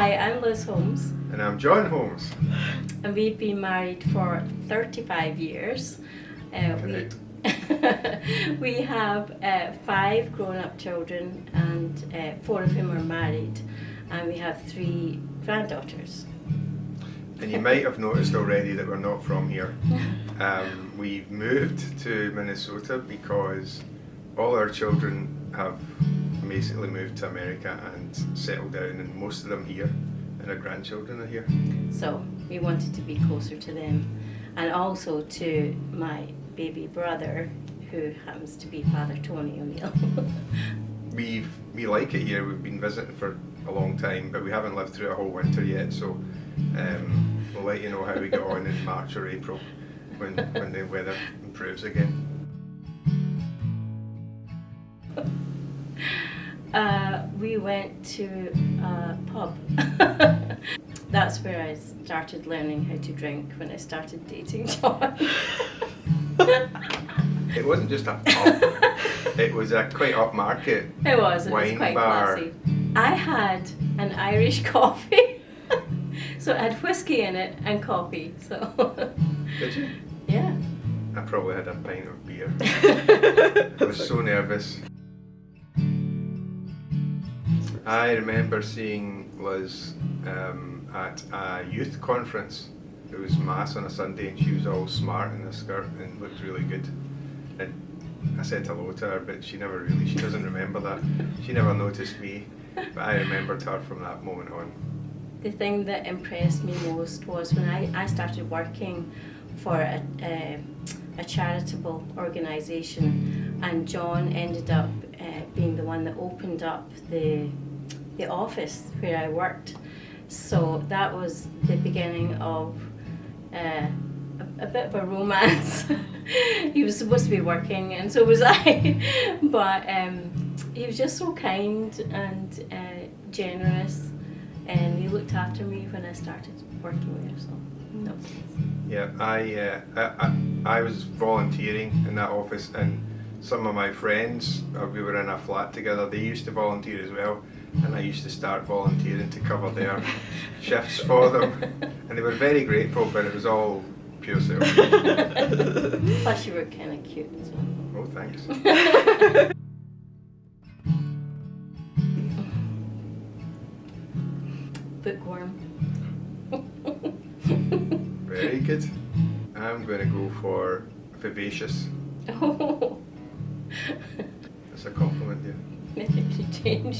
Hi, I'm Liz Holmes, And I'm John Holmes. and we've been married for 35 years. Correct. We have 5 grown-up children, and 4 of whom are married, and we have 3 granddaughters. And you might have noticed already that we're not from here. We've moved to Minnesota because all our children have basically moved to America and settled down, and most of them here, and our grandchildren are here. So we wanted to be closer to them, and also to my baby brother, who happens to be Father Tony O'Neill. We like it here. We've been visiting for a long time, but we haven't lived through a whole winter yet, so we'll let you know how we get on in March or April when the weather improves again. We went to a pub. That's where I started learning how to drink, when I started dating John. It wasn't just a pub, it was a quite upmarket It was wine quite bar. classy. I had an Irish coffee, so it had whiskey in it and coffee. So Did you? yeah. I probably had a pint of beer. I was so nervous. I remember seeing Liz at a youth conference. It was mass on a Sunday, and she was all smart in a skirt and looked really good. And I said hello to her, but she doesn't remember that. She never noticed me, but I remembered her from that moment on. The thing that impressed me most was when I started working for a charitable organisation, and John ended up being the one that opened up the office where I worked. So that was the beginning of a bit of a romance. He was supposed to be working, and so was I, but he was just so kind and generous, and he looked after me when I started working there, so that was nice. Yeah, I was volunteering in that office, and some of my friends, we were in a flat together, they used to volunteer as well, and I used to start volunteering to cover their shifts for them, and they were very grateful, but it was all pure self. Plus you were kind of cute as well. Oh, thanks. Bookworm. Very good. I'm going to go for vivacious. Oh. That's a compliment, yeah. I think you changed.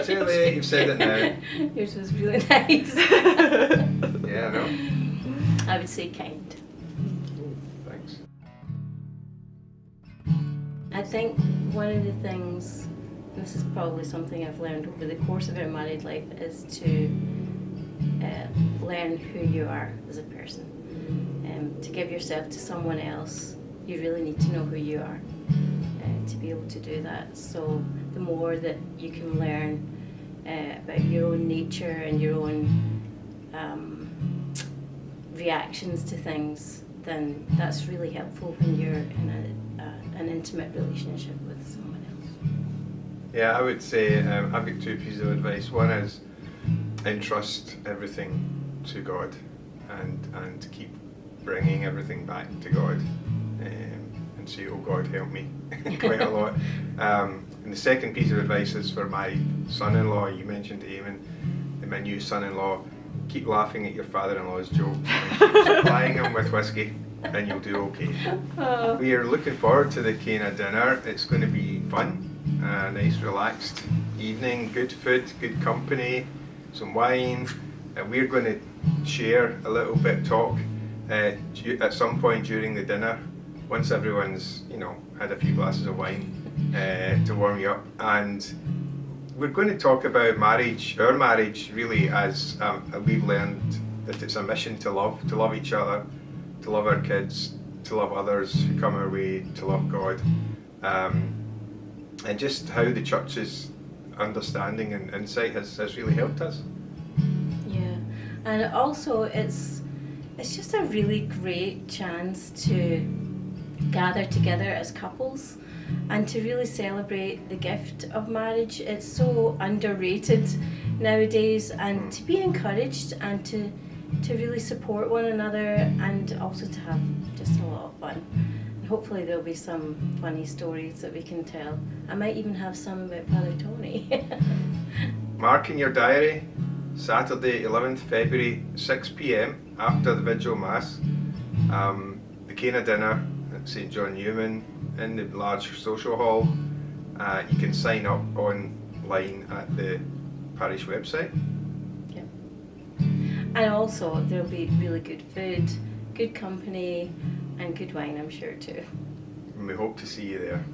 Too late, you've said it now. Yours was really nice. Yeah, I know. I would say kind. Thanks. I think one of the things, and this is probably something I've learned over the course of our married life, is to learn who you are as a person. To give yourself to someone else, you really need to know who you are to be able to do that. So the more that you can learn about your own nature and your own reactions to things, then that's really helpful when you're in an intimate relationship with someone else. Yeah, I would say I've got 2 pieces of advice. One is entrust everything to God, and keep bringing everything back to God, and say, "Oh God, help me," quite a lot. And the second piece of advice is for my son-in-law. You mentioned Eamon, and my new son-in-law. Keep laughing at your father-in-law's jokes and keep supplying him with whiskey, and you'll do okay. Oh. We are looking forward to the Cana dinner. It's going to be fun, a nice relaxed evening, good food, good company, some wine. We're going to share a little bit, talk at some point during the dinner, once everyone's had a few glasses of wine to warm you up, and we're going to talk about marriage, our marriage, really, as we've learned that it's a mission to love each other, to love our kids, to love others who come our way, to love God, and just how the church's understanding and insight has really helped us. Yeah, and also it's just a really great chance to gather together as couples and to really celebrate the gift of marriage. It's so underrated nowadays, and to be encouraged and to really support one another, and also to have just a lot of fun. And hopefully there'll be some funny stories that we can tell. I might even have some about Father Tony. Mark in your diary, Saturday 11th February, 6 p.m. after the Vigil Mass, the Cana dinner at St John Newman in the large social hall. You can sign up online at the parish website. Yeah. And also there'll be really good food, good company, and good wine, I'm sure too. And we hope to see you there.